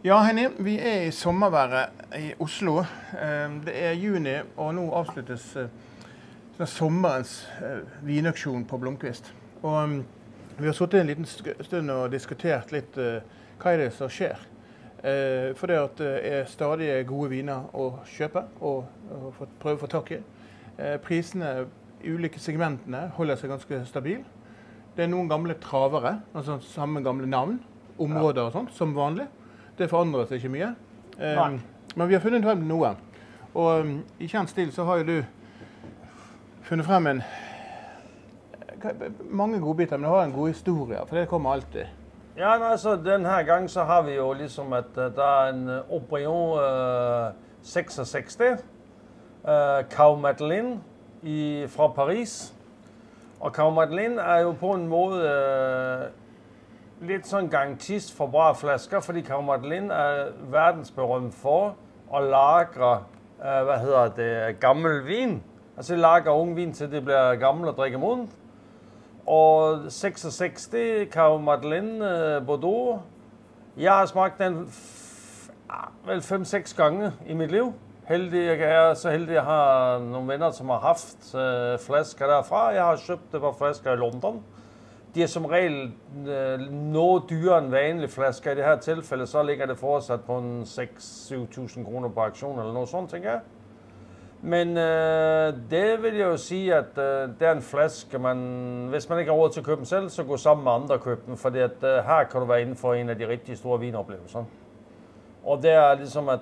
Ja, Henny, vi I sommerværet I Oslo. Det juni, og nå avsluttes sommerens vinauksjon på Blomkvist. Og vi har sittet en liten stund og diskutert litt hva det som skjer. For det stadig gode viner å kjøpe og prøve å få tak I. Prisene I ulike segmentene holder seg ganske stabil. Det noen gamle travere, altså samme gamle navn, områder og sånt, som vanlig. Det forandrer seg ikke mye. Men vi har funnet frem noe. Og I kjent stil så har jo du funnet frem mange godbiter, men det har en god historie, for det kommer alltid. Ja, altså denne gang så har vi jo liksom at der en Haut-Brion 66, Cave Madeleine fra Paris. Og Cave Madeleine jo på en måde lidt sådan garantist for bra flasker, fordi Cave Madeleine verdensberømt for at lagre, gammel vin. Altså lagre ung vin til det bliver gammel og drikke moden. Og 66 Cave Madeleine Bordeaux. Jeg har smagt den vel 5-6 gange I mit liv. Jeg er så heldig, at jeg har nogle venner, som har haft flasker derfra. Jeg har købt det på flasker I London. De som regel noget dyrere end vanlige flasker. I det her tilfælde, så ligger det fortsat på en 6-7.000 kroner på aktion eller noget sådan, tænker jeg. Men det vil jeg jo sige, at det en flaske, hvis man ikke har råd til at købe den selv, så gå sammen med andre og købe den. Fordi her kan du være inden for en af de rigtig store vinoplevelser. Og det ligesom, at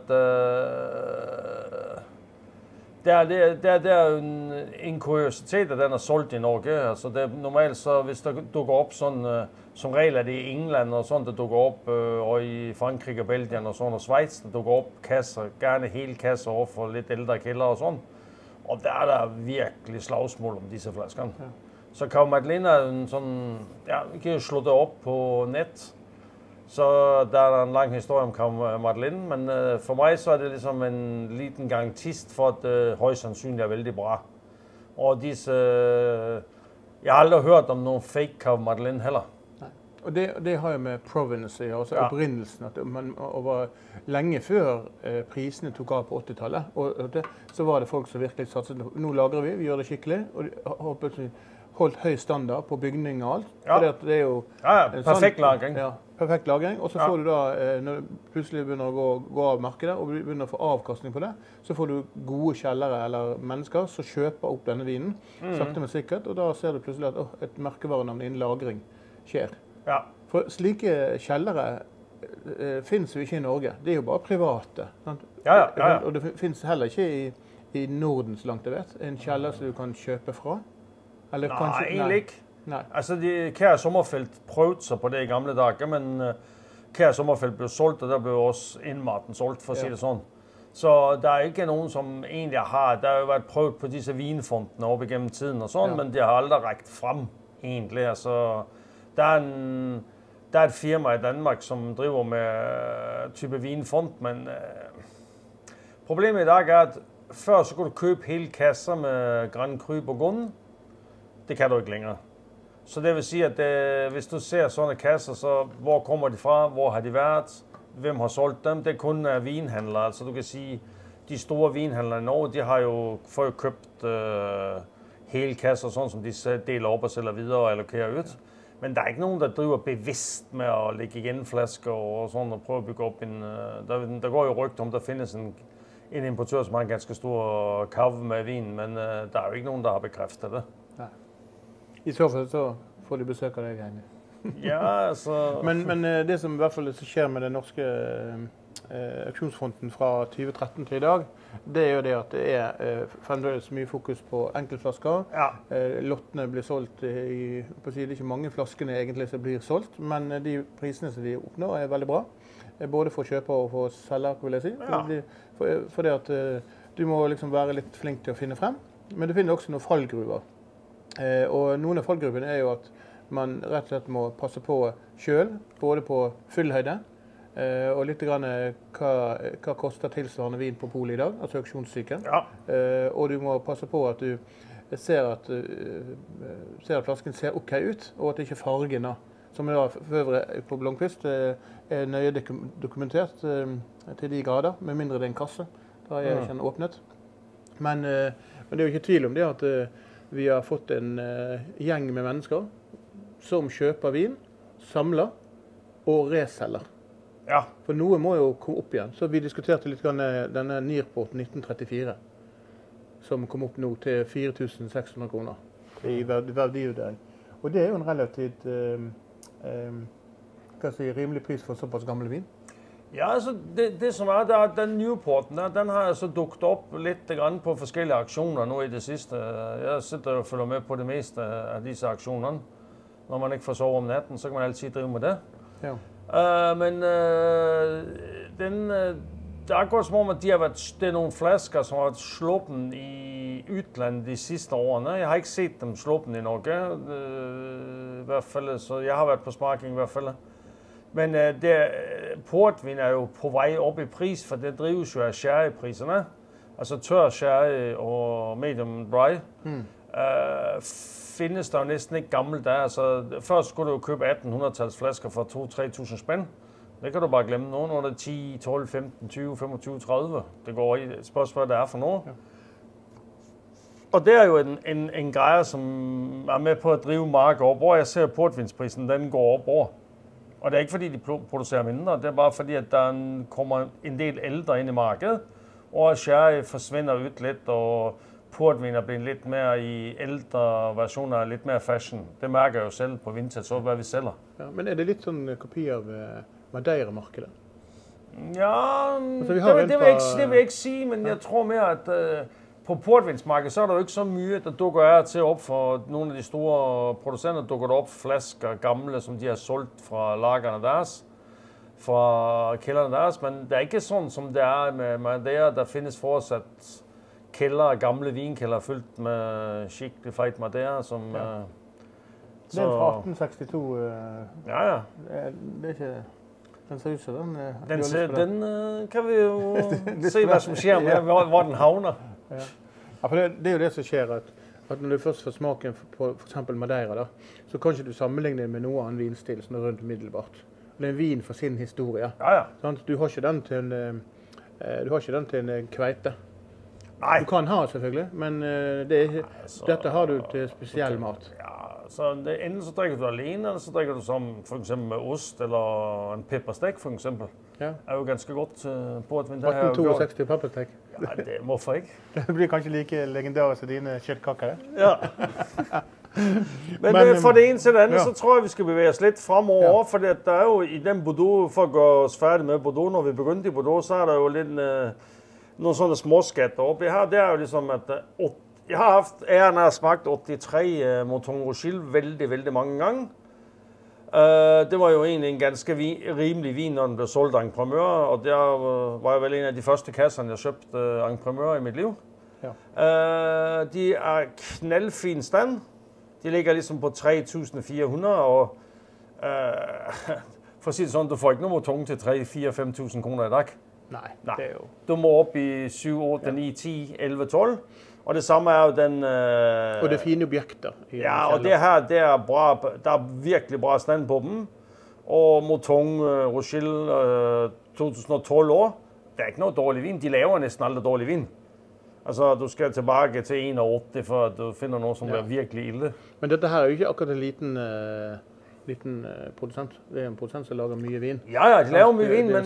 det en kuriositet, at den solgt I Norge. Altså det normalt, så hvis der dukker op sådan, som regel det I England og sådan, der dukker op, og I Frankrig og Belgien og sådan, og Schweiz, der dukker op kasser, gerne hele kasser over for lidt ældre kælder og sådan. Og der virkelig slagsmål om disse flasker. Ja. Så Cave Madeleine en sådan, ja, vi kan jo slå det op på net. Så der en lang historie om Cave Madeleine, men for mig så det ligesom en liten garantist for, at højst sandsynligt vældig bra. Og disse, jeg har aldrig hørt om nogen fake Cave Madeleine heller. Nej. Og det har jo med Provence, altså oprindelsen, at man over længe før prisene tok av på 80-tallet, så var det folk som virkelig satset, nu lagrer vi gjør det skikkelig, og holdt høy standard på bygning og alt. Ja, det jo perfekt lagring. Ja, perfekt lagring. Og så får du da, når du plutselig begynner å gå av markedet og begynner å få avkastning på det, så får du gode kjellere eller mennesker som kjøper opp denne vinen, sakte men sikkert, og da ser du plutselig at et merkevarenavn innen lagring skjer. Ja. For slike kjellere finnes jo ikke I Norge. Det jo bare private. Ja. Og det finnes heller ikke I Norden, så langt jeg vet, en kjeller som du kan kjøpe fra. Eller nej, kanskje, egentlig ikke. Nej. Altså, Kjær Sommerfelt prøvede sig på det I gamle dage, men Kjær Sommerfelt blev solgt, og der blev også Indmarten solgt, for at sige det sådan. Så der ikke nogen, som egentlig har. Der har jo været prøvet på disse vinfondene op igennem tiden og sådan, men det har aldrig rækt frem egentlig. Altså, der er et firma I Danmark, som driver med type vinfond, men problemet I dag at før så kunne du købe hele kasser med Grand Cru Bourgogne. Det kan du ikke længere. Så det vil sige, at hvis du ser sådan en kasser, så hvor kommer de fra, hvor har de været, hvem har solgt dem, det kun vinhandlere. Altså du kan sige, de store vinhandlere I Norge, de har jo fået købt hele kasser, sådan som de deler op og sælger videre og allokerer ud. Men der er ikke nogen, der driver bevidst med at lægge igen flasker og sådan og prøve at bygge op en... Der går jo rygter om, der findes en importør, som har en ganske stor kave med vin, men der er jo ikke nogen, der har bekræftet det. Nej. I så fald så får de besøg af deg, Henny. Ja, altså... Men det som I hvert fall skjer med den norske auksjonsfronten fra 2013 til I dag, det jo det at det fremdeles mye fokus på enkeltflasker. Ja. Lottene blir solgt på siden, ikke mange flaskene egentlig som blir solgt, men de prisene som de oppnår veldig bra. Både for kjøper og for selger, vil jeg si. Ja. For det at du må liksom være litt flink til å finne frem, men du finner også noen fallgruver. Og noen av fallgruvene jo at man rett og slett må passe på selv, både på fyllhøyde, og litt grann hva koster tilsvarende vin på polet I dag, altså auksjonssyken. Ja. Og du må passe på at du ser at flasken ser ok ut, og at ikke fargen som da for øvrig på Blomkvist er nøye dokumentert til de grader, med mindre det er en kasse. Da er ikke den åpnet. Men det er jo ikke tvil om det at vi har fått en gjeng med mennesker som kjøper vin, samler og reselger. Ja. For noe må jo komme opp igjen. Så vi diskuterte litt denne Nierport 1934, som kom opp nå til 4.600 kroner i verdivurdering. Og det er jo en relativt rimelig pris for såpass gammel vin. Ja, altså det som den Newporten den har altså dukket opp litt på forskjellige aksjoner nå i det siste. Jeg sitter og følger med på det meste av disse aksjonene. Når man ikke får sove om natten, så kan man alltid drive med det. Ja. Men det er akkurat som om at det er noen flasker som har vært slåpen i utlandet de siste årene. Jeg har ikke sett dem slåpen i Norge, i hvert fall, så jeg har vært på smaking i hvert fall. Men portvin er jo på vei opp i pris, for det drives jo av sherryprisene. Altså tør sherry og medium dry. Finnes der jo nesten ikke gammelt der. Altså, først skulle du jo købe 1800-talls flasker for 2-3.000 spenn. Det kan du bare glemme nå. Nå er det 10, 12, 15, 20, 25, 30. Det går i spørsmål, hvad det er for noe. Ja. Og det er jo en greie som er med på å drive markedet opp. Og jeg ser portvinsprisen, den går opp over. Og det er ikke fordi de produserer mindre, det er bare fordi at der kommer en del eldre inn i markedet. Og sherry forsvinner ut litt, og portvin er blitt litt mer i eldre versjoner, litt mer fashion. Det merker jeg jo selv på Vintage, så hva vi selger. Ja, men er det litt sånn kopi av Madeira-markedet? Ja, altså, det vil jeg ikke si, men jeg tror mer at på portvinsmarkedet så er det jo ikke så mye, der dukker jeg til opp for noen av de store produsenter, dukker det opp flasker gamle som de har solgt fra lagerne deres, fra kælderne deres, men det er ikke sånn som det er med Madeira. Der finnes fortsatt kælder, gamle vinkælder fylt med skikkelig feit Madeira, som... Ja. Den fra 1862, ja. Det er ikke... Den ser ut som den kan vi jo se hva som skjer med, hvor den havner. Ja, for det er jo det som skjer, at når du først får smaken på for eksempel Madeira, da, så kan ikke du sammenligne med noe annen vinstil som er rundt middelbart. Det er en vin for sin historie. Ja. Du har ikke den til en kveite. Nei. Du kan ha selvfølgelig, men dette har du til spesiell mat. Ja, så enten så drikker du alene, eller så drikker du som for eksempel med ost, eller en pepperstek for eksempel. Ja. Er jo ganske godt portvin. 1862 pepperstek. Ja, hvorfor ikke? Det blir kanskje like legendarisk som dine kjøttkaker. Ja. Men for det ene til det andet, så tror jeg, vi skal bevæge os lidt fremover, for der er jo i den Bordeaux, for at gøre os færdige med Bordeaux, når vi begyndte i Bordeaux, så er der jo lidt nogle sådan småskatter op. Det er jo ligesom, at jeg har haft æren af at smagt 83 Mouton Rothschild vældig mange gange. Det var jo egentlig en ganske rimelig vin, når den blev solgt af Empremeur, og der var jeg vel en af de første kasser, jeg købte Empremeur i mit liv. Ja. De er knaldfin stand. De ligger ligesom på 3.400, og for at sige det sådan, du får ikke nogen Mouton til 3.000-5.000 kroner i dag. Nej, det er jo... Du må op i 7, 8, 9, 10, 11, 12. Og det samme er jo den... Og det er fine objekter. Ja, og det her, der er virkelig bra stand på dem. Og Mouton Rothschild 2012 år. Det er ikke noget dårlig vin. De laver næsten aldrig dårlig vin. Altså, du skal tilbage til 81, for at du finder noget, som er virkelig ille. Men dette her er jo ikke akkurat en liten producent. Det er en producent, som lager mye vin. Ja, de laver mye vin, men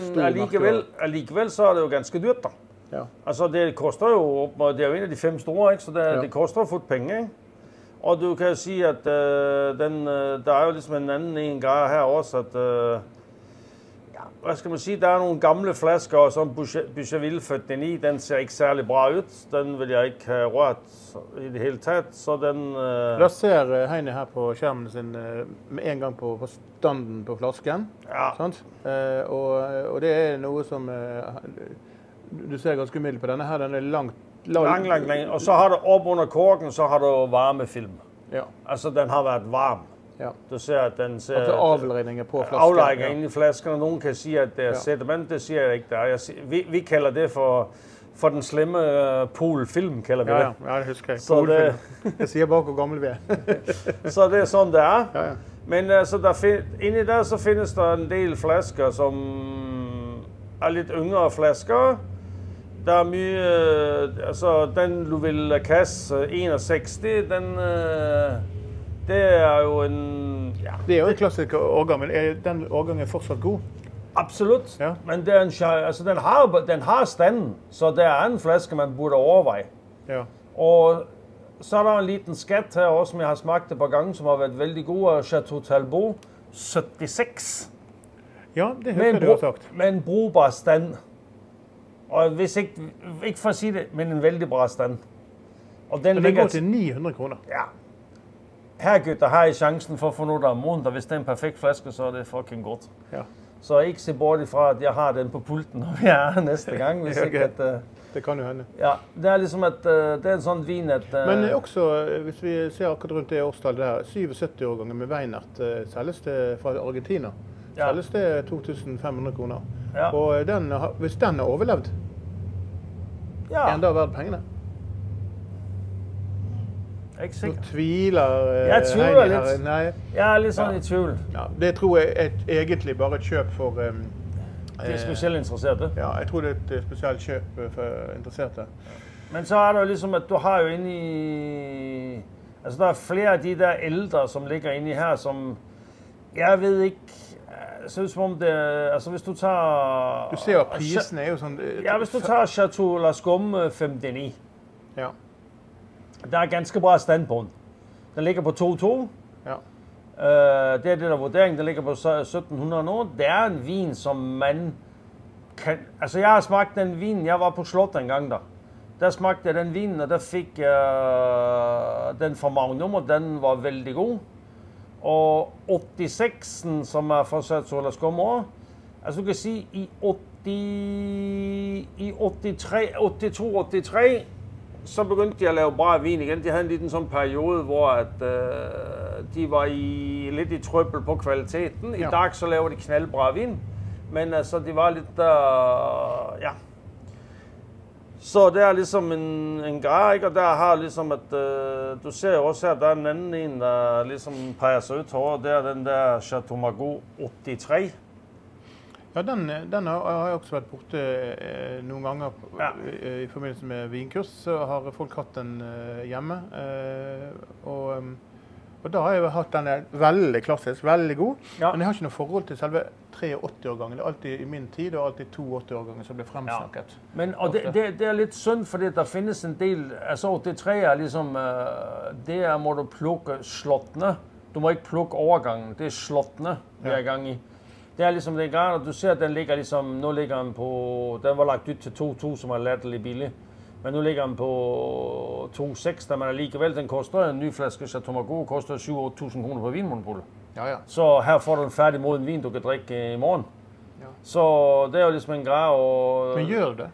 alligevel så er det jo ganske dyrt da. Ja. Altså, det koster jo, og det er jo en af de 5 store, ikke? Så det koster jo fået penge, ikke? Og du kan sige, at der er jo ligesom en anden greje her også, at hvad skal man sige, der er nogle gamle flasker, og sådan Boucherville 49, den ser ikke særlig bra ud. Den vil jeg ikke have rørt i det hele taget, så den... Der ser Heine her på skjermen sin med en gang på standen på flasken. Ja. Sant? Og det er noe som... Du ser ganske umiddelbart på denne her, den er langt. Og så har du op under korken, så har du varmefilm. Ja. Altså, den har været varm. Ja. Du ser, at den ser... Altså avlredninger på flasken. Aflejringer inde i flaskerne. Nogen kan sige, at det er sediment. Det siger jeg ikke, der er. Vi kalder det for den slemme poolfilm, kalder vi det. Ja, det husker jeg. Poolfilm. Jeg siger bare, hvor gammel vi er. Så det er sådan, det er. Ja. Men altså, inde der så findes der en del flasker, som er lidt yngre flasker. Der er mye, altså den Louvel Lacasse 61, det er jo en... Ja, det er jo en klassisk årgang, men er den årgangen fortsatt god? Absolut, ja. Men det er altså, den har standen, så det er en flaske, man burde overveje. Ja. Og så er der en liten skat her også, som jeg har smagt et par gange, som har været vældig god, af Chateau Talbot 76. Ja, det husker du har sagt. Med en brugbar stand. Og hvis ikke for at sige det, men en vældig bra stand. Og den ligger til 900 kroner. Ja. Her gutter, har I chancen for at få noget der om måneden, og hvis det er en perfekt flaske, så er det fucking godt. Ja. Så ikke se bort ifra, at jeg har den på pulten, når vi er næste gang. Hvis okay. Ikke at, det kan jo hende. Ja, det er liksom at det er en sånn vin at... Men også, hvis vi ser akkurat rundt det årstallet der, 77-årganger med Weinert selges det fra Argentina. Ja. Selges det 2500 kroner. Ja. Og hvis den har overlevd, ja. Er den da verdt pengene? Ikke sikker. Du tviler jeg tvivler litt. Her. Nei. Jeg er litt sånn i tvil. Ja, det tror jeg er egentlig bare et kjøp for... det er spesielt interesserte. Ja, jeg tror det er et spesielt kjøp for interesserte. Men så er det jo liksom at du har jo inde i... Altså der er flere af de der ældre, som ligger inde i her, som... Jeg ved ikke... Så som om det... Altså hvis du tager... Du ser jo, prisen er jo sådan... Ja, hvis du tager Chateau Lascombe 59. Ja. Der er ganske bra stand på den. Den ligger på 2,2. Ja. Det er det der vurdering, den ligger på 1700 nå. Det er en vin, som man kan... Altså jeg har smagt den vin, jeg var på slot en gang der. Der smagte jeg den vinen, og der fik jeg den fra Magnum, og den var vældig god. Og 86'en, som er fra Chateau Lascombe, altså du kan sige, i 82-83, så begyndte de at lave bra vin igen. De havde en liten sådan periode, hvor at, de var lidt i trøbbel på kvaliteten. I dag så laver de knaldbra vin, men altså de var lidt der, ja. Så det er ligesom en greie, ikke? Og der har liksom at, du ser jo også her, der er en anden en, der liksom peger sig ut over. Det er den der Chateau Margaux 83. Ja, den har jeg også vært borte noen ganger i forbindelse med vinkurs. Så har folk hatt den hjemme. Og da har jeg hatt den veldig klassisk, veldig god. Ja. Men jeg har ikke noe forhold til selve 83-årgangen. Det er alltid i min tid, og alltid 82-årgangen som blir fremsnakket. Ja. Men, og det er litt synd, fordi der finnes en del... Altså 83 er liksom... Der må du plukke slottene. Du må ikke plukke overgangen. Det er slottene vi er i gang i. Det er liksom den greia, du ser at den ligger liksom... Nå ligger den på... Den var lagt ut til 2,2, som er latterlig billig. Men nu ligger den på 2,6, der man alligevel. Den koster en ny flaske Chateau Margaux, koster 7-8.000 kroner på Vinmonopolet. Ja. Så her får du en færdig moden vin, du kan drikke i morgen. Ja. Så det er jo liksom en greie og... Men gjør du det?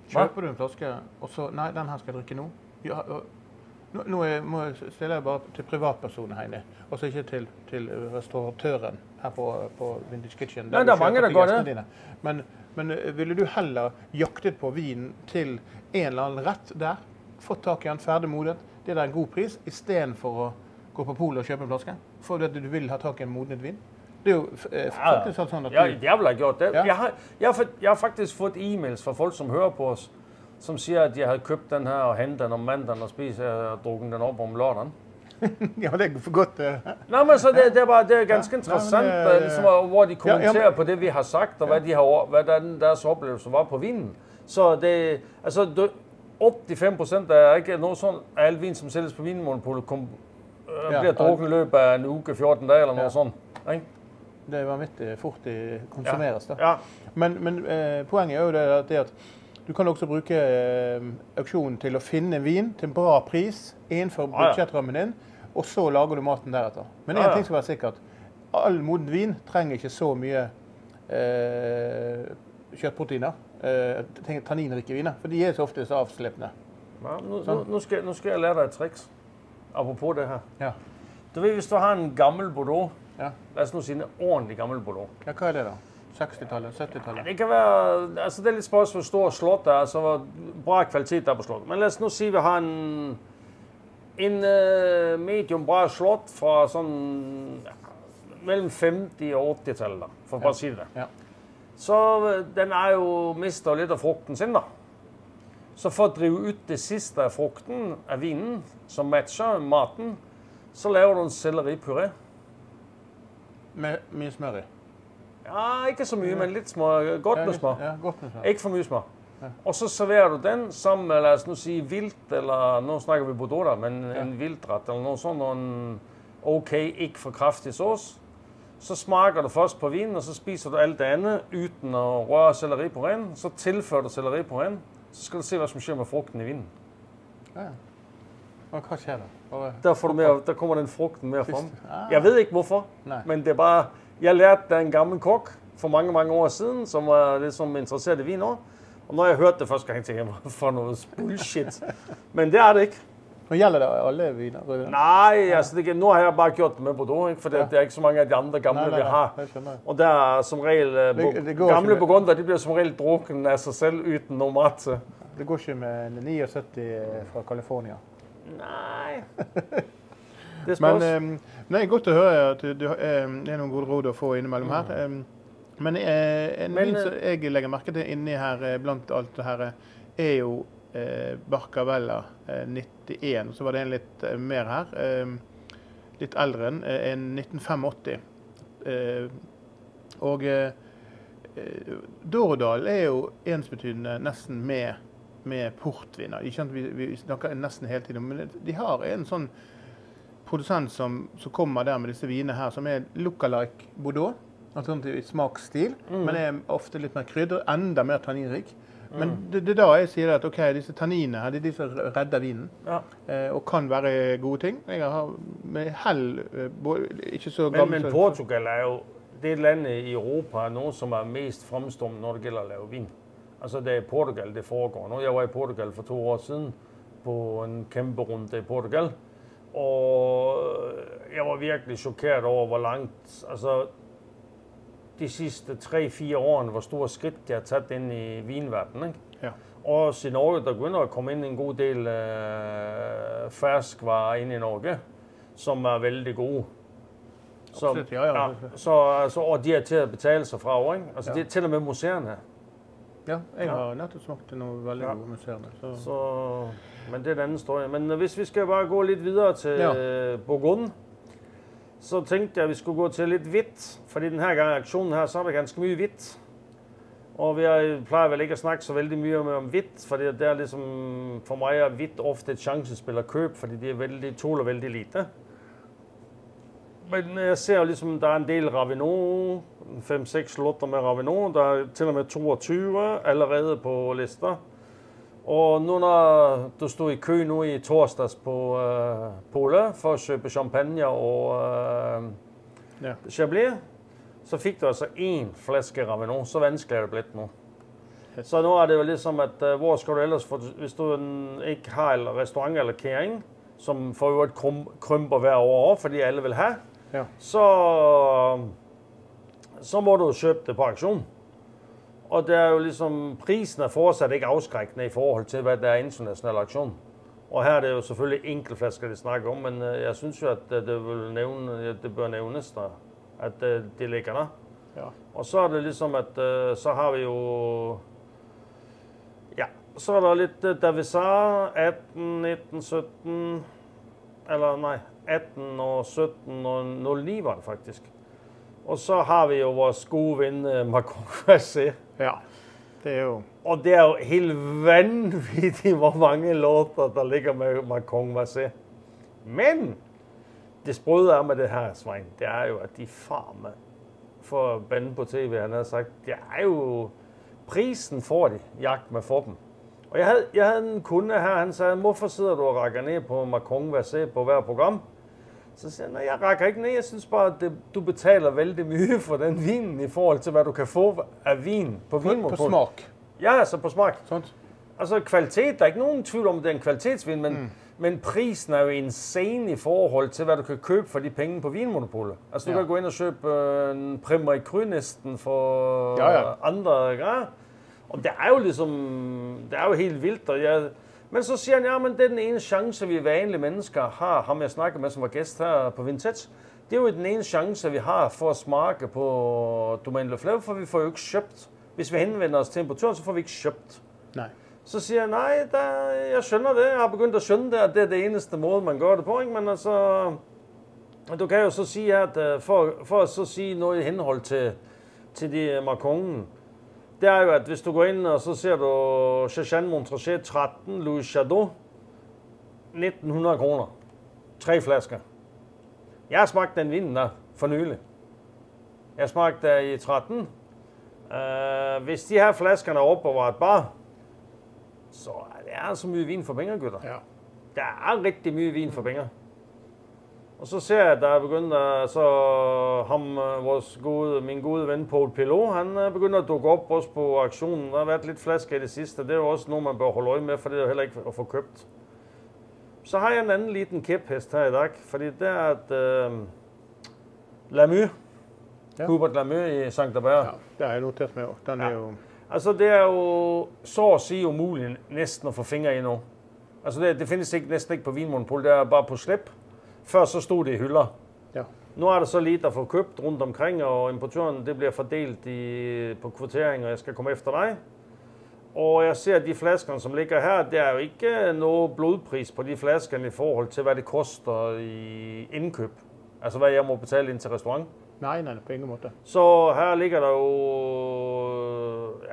Kjøper du en flaske, og så... Nei, den her skal jeg drikke nå. Ja, nå stiller jeg bare til privatpersoner her inne, og så ikke til restauratøren her på Vintage Kitchen. Nei, det er mange der går det. Men ville du heller jaktet på vinen til en eller annen rett der, fått tak i den ferdig modet, det er en god pris, i stedet for å gå på polet og kjøpe en flaske, for at du vil ha tak i en modnet vin? Det er jo faktisk sånn at du... Ja, jeg vil ha gjort det. Ja. Jeg har faktisk fått e-mails fra folk, som hører på oss, som siger, at jeg havde købt den her og hentet den om mandagen og spist og drukket den op om lørdagen. Ja, det er for godt. Nej, men så det er ganske interessant, ligesom, hvor de kommenterer på det, vi har sagt, og hvad deres oplevelse var på vinen. Så det, altså 85% er ikke noget sådan, af al vin, som sælges på Vinmonopolet, bliver drukket i løbet af en uge, 14 dage eller noget sådan. Ikke? Det er vanvittig fort det konsumeres da. Ja. Men poenget er jo det at du kan også bruke auksjonen til å finne vin til en bra pris innenfor budsjettrammen din, og så lager du maten deretter. Men en ting skal være sikkert. All moden vin trenger ikke så mye kjøttproteiner, tanninrike viner, for de er så ofte så avslippende. Ja, nu skal jeg lære dig et triks, apropos det her. Ja. Du ved, hvis du har en gammel Bordeaux, lad os nu sige en ordentlig gammel Bordeaux. Ja, hvad er det da? 60-tallet, 70-tallet? Ja, det kan være, altså det er lidt spørgsmål, hvor stor slot der er, så hvor bra kvalitet der er på slot. Men lad os nu sige, at vi har en medium bra slot fra sådan mellem 50 og 80-tallet, for bare at sige det. Ja. Så den er jo mister lidt af frugten sin, da. Så for at drive ud det sidste af frugten, af vinen, som matcher maten, så laver du en selleripuré. Med smør i? Ja, ikke så mye, men lidt smør. Godt med smør. Ja, godt med smør. Ikke for mye smør. Ja. Og så serverer du den sammen med, lad os nu sige, vildt, eller nu snakker vi Bordeaux der, men en vildret, eller noget sådan, en okay, ikke for kraftig sauce. Så smager du først på vinen, og så spiser du alt det andet, uden at røre selleripurén. Så tilfører du selleripurén, så skal du se, hvad som sker med frugten i vinen. Ja. Og hvad sker der? Der kommer den frugten mere frem. Jeg ved ikke hvorfor, men det er bare, jeg lærte da en gammel kok for mange, mange år siden, som var lidt som interesseret i vin over. Og når jeg hørte det første gang, tænkte jeg, for noget bullshit. Men det er det ikke. Og gælder det alle viner? Nej, altså nu har jeg bare gjort det med Bordeaux, ikke? For det er ikke så mange af de andre gamle, vi har. Og der er som regel, gamle burgunder, de bliver som regel drukken af sig selv uden noget mat til. Det går ikke med 79 fra California. Nej. Det er men nej, godt at høre, at det er nogle gode råd at få indimellem her. Men en vin som jeg legger mærke til inni her, blandt alt det her, er jo Barcavella 91. Så var det en litt mer her, litt eldre enn 1985. Og Dorodal er jo ensbetydende nesten med portviner. Vi snakker nesten hele tiden, men de har en sånn produsent som kommer der med disse vinene her, som er lookalike Bordeaux, alternativ i smaksstil, men er ofte litt mer krydder, enda mer tanninrik. Men det er da jeg sier at ok, disse tannine her, det er de som redder vinen, og kan være gode ting. Jeg har med hell, ikke så gammel... Men Portugal er jo det land i Europa, noe som er mest fremstående når det gælder at lave vin. Altså det er Portugal, det foregår nu. Jeg var i Portugal for 2 år siden på en kæmpe runde i Portugal, og jeg var virkelig chokeret over, hvor langt, altså de sidste 3-4 år, hvor store skridt de har taget ind i vinverdenen, ikke? Ja. Og i Norge, der begynder at komme ind en god del ferskvarer ind i Norge, som er vældig gode. Absolut, og de er til at betale sig fra over, ikke? Altså det er til og med museerne. Ja, jeg har nettopp smagt til nogle veldig gode museerne. Men det er en anden historie. Men hvis vi skal bare gå lidt videre til Burgund, så tænkte jeg, at vi skulle gå til lidt hvidt, fordi den her gang i aktionen her, så er der ganske mye hvidt. Og vi plejer vel ikke at snakke så vældig mye om hvidt, fordi det er ligesom, for mig er hvidt ofte et chancespil at købe, fordi de tåler vældig lite. Men jeg ser jo ligesom, der er en del Raveneau, 5-6 slotter med Raveneau, der er til og med 22 allerede på lister. Og nu når du stod i kø nu i torsdags på Polet for at købe champagne og Chablis, så fik du altså 1 flaske Raveneau. Så vanskeligt er det blevet nu. Så nu er det jo ligesom, at hvor skal du ellers få, hvis du ikke har en restaurant eller catering, som for øvrigt krymper hver år, fordi alle vil have, så må du købe det på auktion. Og det er jo ligesom, prisen er fortsat ikke afskrækkende i forhold til, hvad der er international auktion. Og her er det jo selvfølgelig enkeltflasker, de snakker om, men jeg synes jo, at det bør nævnes der, at det ligger der. Ja. Og så er det ligesom, at så har vi jo, så er der lidt Davisar, 18, 19, 17, eller nej, 18 og 17 og 09 var det faktisk. Og så har vi jo vores gode ven Macon Vacé. Ja, det er jo... Og det er jo helt vanvittigt, hvor mange låter, der ligger med Macon Vacé. Men det sprøde er med det her, Svein, det er jo, at de farme for bande på tv, han har sagt, det er jo prisen for de jagt med for dem. Og jeg havde en kunde her, han sagde, hvorfor sidder du og rækker ned på Macon Vacé på hver program? Så siger jeg, jeg rækker ikke ned, jeg synes bare, at du betaler vældig mye for den vinen i forhold til, hvad du kan få af vin på Vinmonopolet. På smag? Ja, altså på smag. Sådan. Altså kvalitet, der er ikke nogen tvivl om, at det er en kvalitetsvin, men prisen er jo insane i forhold til, hvad du kan købe for de penge på Vinmonopolet. Altså du kan gå ind og købe en Premier Cru næsten for andre grader. Og det er jo ligesom, det er jo helt vildt, og men så siger han, men det er den ene chance, vi vanlige mennesker har, ham jeg snakker med, som var gæst her på Vintage, Det er jo den ene chance, vi har for at smage på Domaine Le Fleuve, for vi får jo ikke købt. Hvis vi henvender os til importøren, så får vi ikke købt. Nej. Så siger jeg, nej, jeg skønner det. Jeg har begyndt at skønne det, og det er det eneste måde, man gør det på. Ikke? Men altså, du kan jo så sige, at for at så sige noget i henhold til de Marcongen, det er jo, at hvis du går ind, og så ser du Chassagne Montrachet 13, Louis Jadot, 1900 kroner. 3 flasker. Jeg har smagt den vin der for nylig. Jeg smagte der i 13. Hvis de her flaskerne er opbevaret bare, så er der så mye vin for penge, gutter. Ja. Der er rigtig mye vin for penge. Og så ser jeg, at der er begyndt at, så min gode ven Paul Pelot, han er begyndt at dukke op også på auktionen. Der har været lidt flasker i det sidste. Det er jo også noget, man bør holde øje med, for det er jo heller ikke at få købt. Så har jeg en anden liten kæphest her i dag, fordi det er, at Lamy, Hubert Lamy i Saint-Hubert. Ja, det har jeg noteret med. Den er jo... Altså, det er jo så at sige umuligt næsten at få fingre i nu. Altså, det findes næsten ikke på Vinmonopolet, det er bare på slip. Før så stod det i hylder. Ja. Nu er der så lidt at få købt rundt omkring, og importøren det bliver fordelt på kvartering, og jeg skal komme efter dig. Og jeg ser, at de flasker, som ligger her, der er jo ikke noget blodpris på de flasker i forhold til, hvad det koster i indkøb. Altså, hvad jeg må betale ind til restaurant. Nej, på ingen måde. Så her ligger der jo...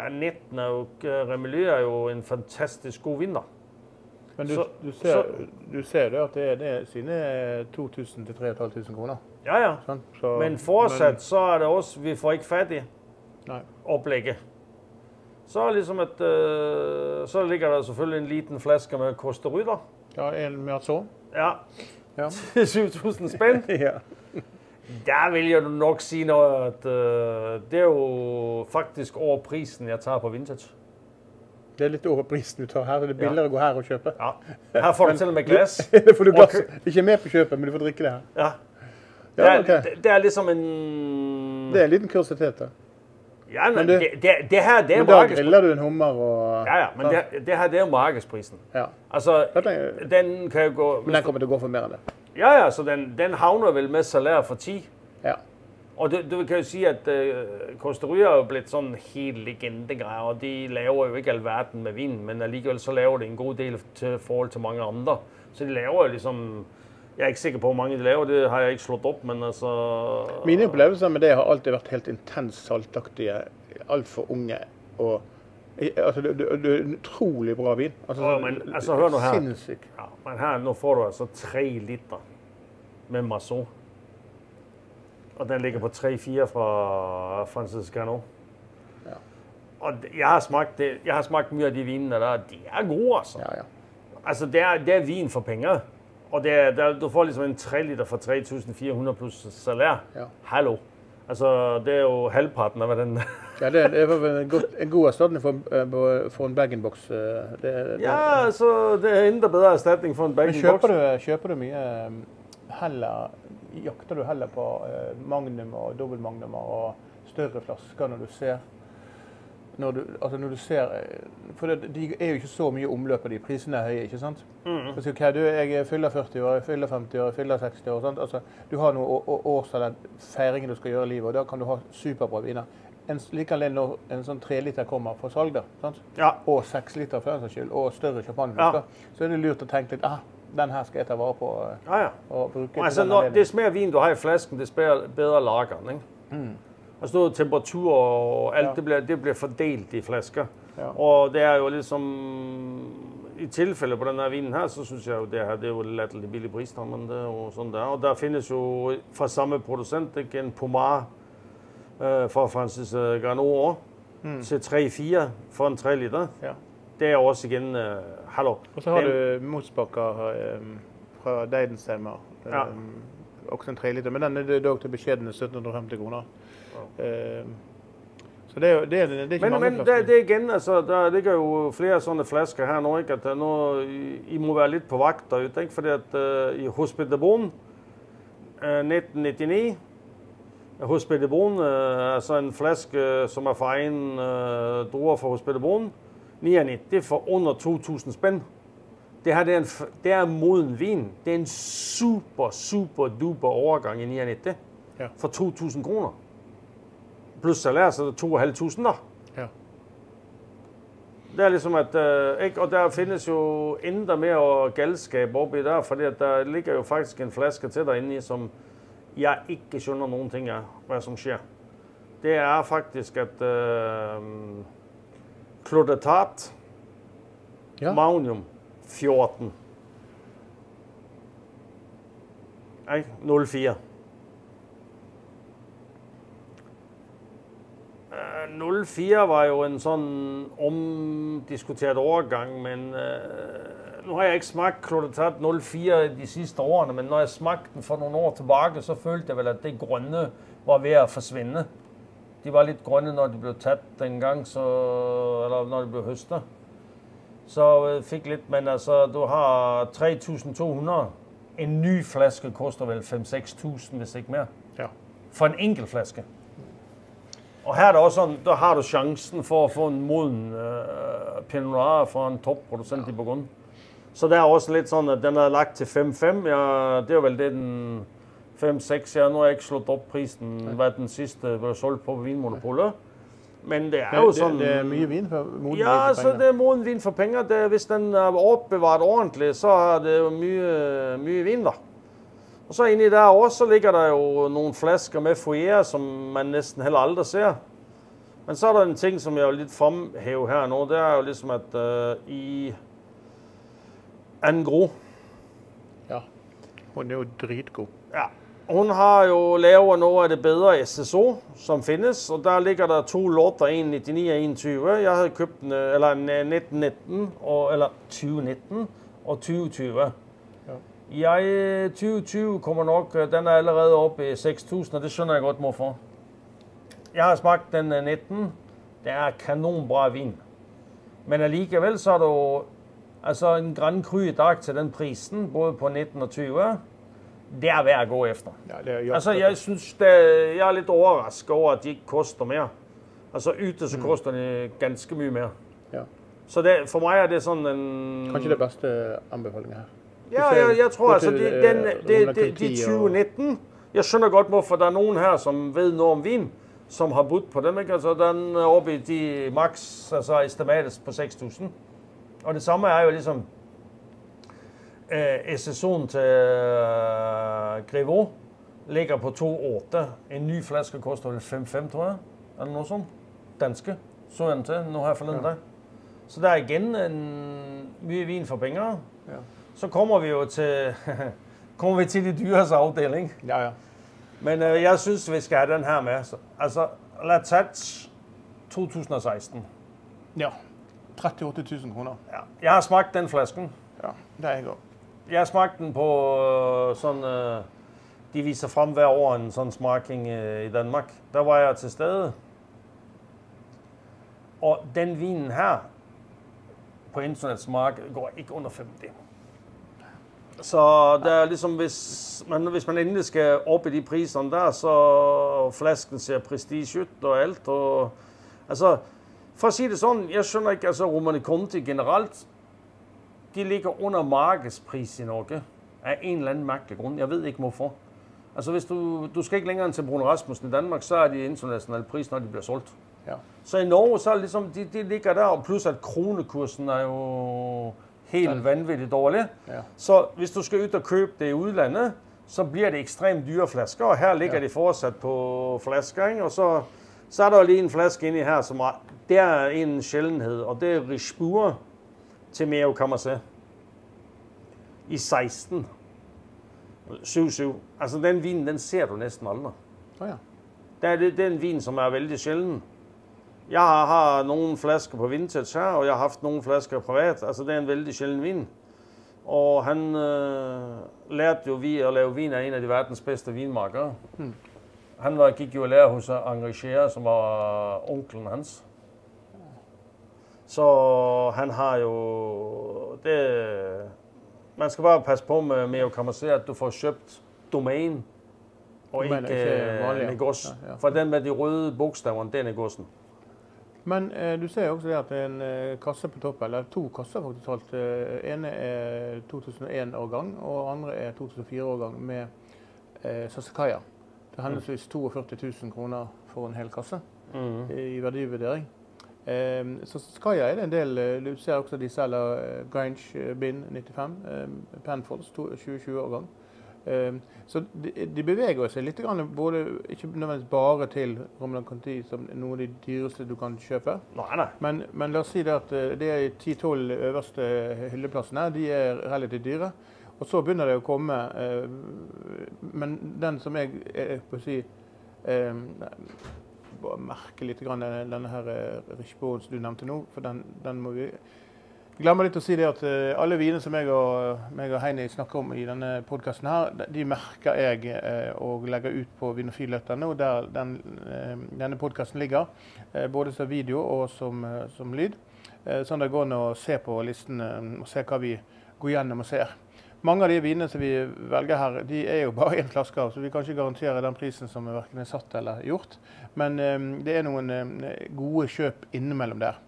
Ja, netten er jo... Remilly er jo en fantastisk god vinder. Men du ser det, at det er sine 2.000 til 3.500 kroner. Ja. Sådan, så, men fortsat, så er det også, vi får ikke fat i oplægge. Så er ligesom, at så ligger der selvfølgelig en liten flaske med Costa Rytter. Ja, en Merceau. Ja. 7.000 spænd. Ja. Der vil jeg nok sige noget, at det er jo faktisk over prisen, jeg tager på vintage. Det er lidt over prisen, du tager her, så det er billigere at gå her og købe. Ja, her får du til med glas. Det får du glas. Ikke med på købet, men du får drikke det her. Ja. Det er ligesom en... Det er en liten kursitet, da. Ja, men det her, det er markedsprisen. Men da griller du en hummer og... Ja, men det her, det er markedsprisen. Ja. Altså, den kan jo gå... Men den kommer til at gå for mere end det. Ja, så den havner vel med salær for 10. Ja. Og du kan jo sige, at Costa Rica er jo blevet sådan en helt legendegrej, og de laver jo ikke alverden med vin, men alligevel så laver det en god del til forhold til mange andre. Så de laver jo ligesom... Jeg er ikke sikker på, hvor mange de laver, det har jeg ikke slået op, men altså... Mine oplevelser med det har alltid vært helt intens saltaktige, alt for unge, og altså, det er utrolig bra vin. Altså, hør nu her. Sindssygt. Ja, men her, nu får du altså 3 liter med Marceau. Og den ligger på 3-4 fra Francis Garneau. Ja. Og jeg har smagt mye af de vinene der, de er gode altså. Ja. Altså, det er vin for penge. Og du får ligesom en 3 liter for 3.400 plus salær. Ja. Hallo. Altså, det er jo halvparten af hvad den... Ja, det er en god erstatning for en bag-in-box. Ja, altså, det er endda bedre erstatning for en bag-in-box. Men køper du mye heller... Jakter du heller på magnum og dobbeltmagnumer og større flasker når du ser, for de er jo ikke så mye omløp av de prisene er høye, ikke sant? Så sier okay, jeg fyller 40 år, jeg fyller 50 år, jeg fyller 60 år, sant? Altså, du har noen års av den feiringen du skal gjøre i livet, og da kan du ha superbra viner. Likevel når en sånn 3 liter kommer fra salg da, sant? Ja. Og 6 liter for en skyld, og større champagneflasker, så er det lurt å tenke litt, den her skal jeg ta vare på og bruke. Altså, det mere vin du har i flasken, det bedre lageren, ikke? Altså temperatur og alt, det bliver fordelt i flasker. Ja. Og det er jo ligesom, i tilfælde på den her vinen her, så synes jeg jo, det er jo latterligt billig pris, men det er jo sådan der. Og der findes jo fra samme producent, ikke, en Pomar fra Francis Garneau til 3-4 for en 3 liter. Ja. Det er også igen, hallo. Og så har du Motsbakker fra Deidenstemmer, også en 3 liter, men den er dog til beskjedende 1750 kroner. Så det er ikke mange flasker. Men det igen, altså, der ligger jo flere sådanne flasker her nu, ikke? At nu, I må være lidt på vagt derude, ikke? Fordi at i Hospice de Beaune 1999, Hospice de Beaune er så en flaske, som er fra egen druer fra Hospice de Beaune, 99, det er for under 2.000 spænd. Det her det er moden vin. Det er en super duper overgang i 99 for 2.000 kroner. Plus salær, så er det 2.500 der. Ja. Det er ligesom at, ikke? Og der findes jo endda mere galskab oppe i der, fordi at der ligger jo faktisk en flaske til derinde i, som jeg ikke skønner nogen ting af, hvad som sker. Det er faktisk, at Clos de Tart Magnum 14. 04. 04 var jo en sådan omdiskuteret overgang, men nu har jeg ikke smagt Clos de Tart 04 de sidste årene, men når jeg smagte den for nogle år tilbage, så følte jeg vel, at det grønne var ved at forsvinde. De var lidt grønne, når de blev taget dengang, eller når de blev høstet. Så fik lidt, men altså, du har 3.200. En ny flaske koster vel 5-6.000, hvis ikke mere. Ja. For en enkelt flaske. Og her er der også sådan, der har du chancen for at få en moden Pinot Noir fra en topproducent i Burgund. Så der er også lidt sådan, at den er lagt til 5,5. Det er vel det, den 5-6. Nu har jeg ikke slået op prisen, hvad den sidste var solgt på Vinmonopolet. Men det er jo sådan... Det er mye vin for moden vin Ja, for så penge. det er moden vin for penge. Hvis den er opbevaret ordentligt, så er det jo mye vin der. Og så inde i der også, så ligger der jo nogle flasker med foyer, som man næsten heller aldrig ser. Men så er der en ting, som jeg vil lidt fremhæve her nu. Det er jo ligesom, at i Angro. Ja, hun er jo dritgod. Ja, hun har jo lavet noget af det bedre SSO, som findes. Og der ligger der 2 lotter, en 99 og en 20. Jeg havde købt den, eller 1919, eller 2019 og 2020. Ja, 2020 kommer nok, den er allerede oppe i 6.000, og det skønner jeg godt hvorfor. Jeg har smagt den 19. Det er kanonbra vin. Men alligevel så er der jo altså en Grand Cru i dag til den prisen, både på 19 og 20. Det er værd at gå efter. Ja, det er jo altså jeg synes, jeg er lidt overrasket over, at de ikke koster mere. Altså yte, så koster de ganske mye mere. Ja. Så det, for mig er det sådan en... Kanskje det bedste anbefalingen her. Ja, jeg tror altså, de 2019, jeg skønner godt, hvorfor der er nogen her, som ved noget om vin, som har budt på dem, ikke? Altså, den er oppe i de max, altså estimates på 6.000. Og det samme er jo ligesom SSO'en til Griveau ligger på 2,8. En ny flaske koster vel 5,5, tror jeg. Er det noget sådan? Danske. Så jeg den til, nu har jeg forleden dag. Så der er igen en mye vin for penge. Ja. Så kommer vi jo til, de dyres afdeling. Ja, ja. Men jeg synes, vi skal have den her med. Altså, La Tâche 2016. Ja, 38.000 kroner. Ja. Jeg har smagt den flasken. Ja, det er jeg godt. Jeg har smagt den på sådan... de viser frem hver år en sådan smaking i Danmark. Der var jeg til stede. Og den vinen her på internetsmarkedet går ikke under 5D. Så der er ligesom, hvis man endelig skal op i de priserne der, så flasken ser prestige ud og alt. Og, altså, for at sige det sådan, jeg synes ikke, altså Romanée Conti generelt, de ligger under markedspris i Norge af en eller anden mærkelig grund. Jeg ved ikke hvorfor. Altså hvis du skal ikke længere end til Bruno Rasmussen i Danmark, så er de internationale pris, når de bliver solgt. Ja. Så i Norge, så er det ligesom, de ligger der, og plus at kronekursen er jo helt vanvittigt dårlig. Ja. Så hvis du skal ud og købe det i udlandet, så bliver det ekstremt dyre flasker, og her ligger de fortsat på flasker, ikke? Og så er der jo lige en flaske inde i her, som det er en sjældenhed, og det er Richebourg til Meaux Camargue i 16. 7-7. Altså den vin, den ser du næsten aldrig. Oh, ja. Det er en vin, som er vældig sjælden. Jeg har nogle flasker på vintage her, og jeg har haft nogle flasker privat. Altså det er en vældig sjælden vin. Og han lærte jo at lave vin af en af de verdens bedste vinmarkere. Han gik jo i lære hos Henri Scheer, som var onklen hans. Så han har jo... Man skal bare passe på med Meaux Camargue, at du får købt domæne og ikke Negos. Ja. For den med de røde bogstaver, den er Negosen. Men du ser jo også det at det er en kasse på toppen, eller 2 kasser faktisk talt. Ene er 2001-årgang, og andre er 2004-årgang med Sassicaia. Det er henholdsvis 42 000 kroner for en hel kasse i verdivurdering. Så Sassicaia er det en del, du ser også de selger Grange Bin 95, Penfolds 2020-årgang. Så de beveger seg litt, både, ikke nødvendigvis bare til Romulan Conti som noe av de dyreste du kan kjøpe. Nei. Men la oss si det at det er 10-12 øverste hylleplassene, de er relativt dyre. Og så begynner det å komme, men den som jeg på å si, bare merke litt grann denne her Richebourg du nevnte nå, for den må vi glemmer litt å si det at alle viner som jeg og Heini snakker om i denne podcasten her, de merker jeg og legger ut på vinofil.no, der denne podcasten ligger, både som video og som lyd. Sånn det går an å se på listen og se hva vi går gjennom og ser. Mange av de vinene som vi velger her, de er jo bare en flaske av, så vi kan ikke garantere den prisen som hverken er satt eller gjort. Men det er noen gode kjøp innimellom der.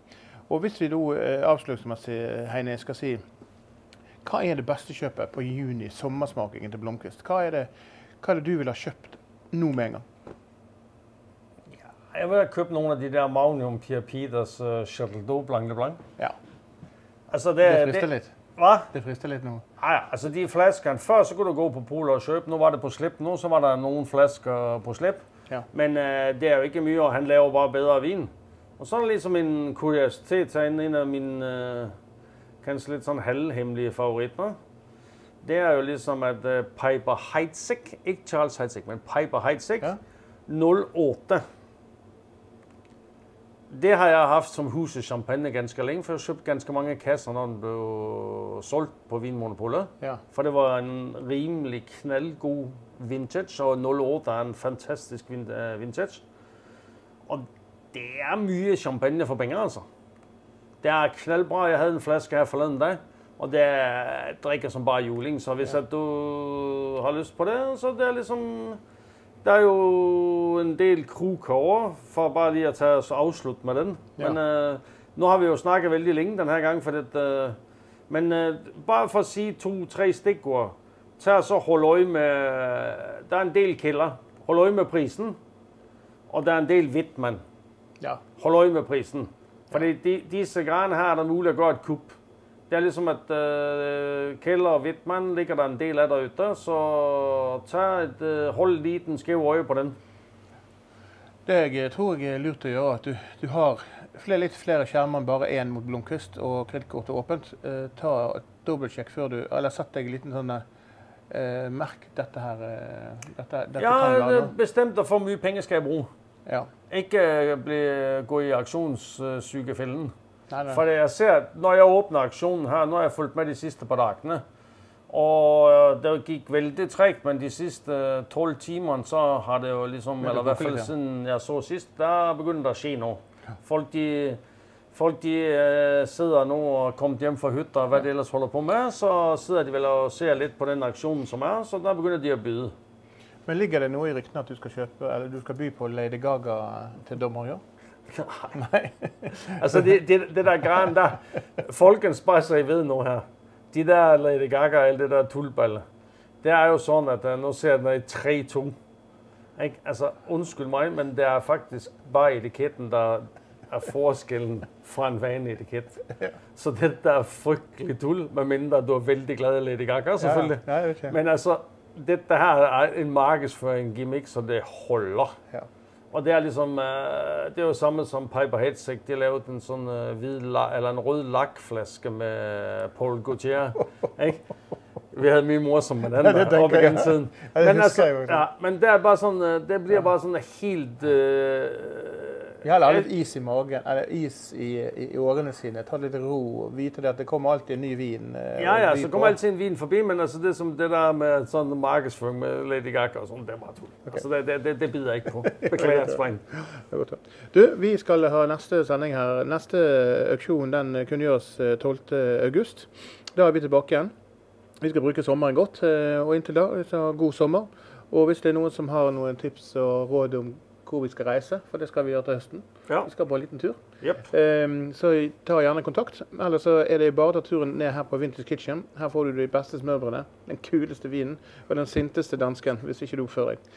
Og hvis vi da avslutningsmessig, Heini, skal si, hva er det beste kjøpet på juni, sommersmakingen til Blomqvist? Hva er det du vil ha kjøpt nå med en gang? Ja, jeg vil ha kjøpt noen av de der Magnum Pierre Peters Chateau Blanc de Blanc. Ja. Altså det frister litt. Hva? Det frister litt nå. Ja, altså de flaskene, før så kunne du gå på polet og kjøpe, nå var det på slipp, nå så var det noen flasker på slipp. Ja. Men det er jo ikke mye, og han laver bare bedre vin. Og så er det liksom en kuriositet til en av mine kanskje litt sånn halvhemmelige favoritter. Det er jo liksom at Piper Heidsieck, ikke Charles Heidsieck, men Piper Heidsieck, 08. Det har jeg haft som huset champagne ganske lenge, for jeg har kjøpt ganske mange kasser når den ble solgt på Vinmonopolet. Ja. For det var en rimelig knallgod vintage, og 08 er en fantastisk vintage. Og det er mye champagne for penger, altså. Det er knallbra. Jeg hadde en flaske her forleden dag, og det drikker som bare juling. Så hvis du har lyst på det, så det er liksom... Det er jo en del krok over, for bare lige at tage os afslut med den. Ja. Men nu har vi jo snakket veldig længe den her gang, for det, men bare for at sige 2-3 stikord, tag så hold øje med, der er en del Keller, hold øje med prisen, og der er en del Wittmann. Ja. Hold øje med prisen, fordi disse greiene her er der muligt at gøre et kup. Det er liksom at Keller og Wittmann ligger der en del af der ute, så hold lige den skæve øje på den. Det jeg tror jeg er lurt å gjøre, at du har litt flere skjermer enn bare en mot Blomqvist og kredittkortet åpent. Ta et dobbeltsjekk før du, eller sett deg en liten sånn merk dette her. Dette ja, det er bestemt at for mye penger skal jeg bruge. Ja. Ikke gå i aksjonssykefælden. For jeg ser, at når jeg åbner aksjonen her, nå har jeg fulgt med de sidste par dagene, og det gik veldig trægt, men de sidste 12 timer, så har det jo liksom, eller i hvert fald siden jeg så sidst, der begynder der at ske noget. Folk de sidder nu og kommet hjem fra hytter, hvad det ellers holder på med, så sidder de vel og ser lidt på den aktion, som er, så der begynder de at byde. Men ligger det noe i ryktene at du skal kjøpe, eller du skal by på Lady Gaga til dommer, ja? Nej. Altså det der græn der, folkens bare så I ved nu her, de der Lady Gaga og alt det der tullballe, det er jo sådan, at nu ser den i 3-2. Ikke? Altså undskyld mig, men det er faktisk bare etiketten, der er forskellen fra en vanlig etiket. Så det der er frygtelig tull, medmindre du er vældig glad af Lady Gaga selvfølgelig. Ja, okay. Men altså, det der her er en markedsføring gimmick, så det holder. Ja. Og det er ligesom, det er jo samme som Piper Heidsieck, de lavede en sådan eller en rød lakflaske med Paul Gaultier, ikke? Vi havde mye morsomt med den op igen siden. Men altså, ja, men det er bare sådan, det bliver bare sådan helt... Jeg har litt is i magen, eller is i årene sine, ta litt ro og vite det at det kommer alltid en ny vin. Ja, så kommer alltid en vin forbi, men altså det som det der med sånn markedsføring med Lady Gaga og sånn, det er bare tull. Okay. Altså det bider jeg ikke på. Beklager et spreng. Du, vi skal ha neste sending her. Neste auksjon, den kunngjøres 12. august. Da er vi tilbake igjen. Vi skal bruke sommeren godt, og inntil da, så god sommer. Og hvis det er noen som har noen tips og råd om hvor vi skal reise, for det skal vi gjøre til høsten. Ja. Vi skal på en liten tur. Yep. Så ta gjerne kontakt. Eller så er det bare å ta turen ned her på Vintage Kitchen. Her får du de beste smørbrødene, den kuleste vinen og den sinteste dansken, hvis ikke du oppfører deg.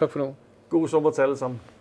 Takk for nå. God sommer til alle sammen.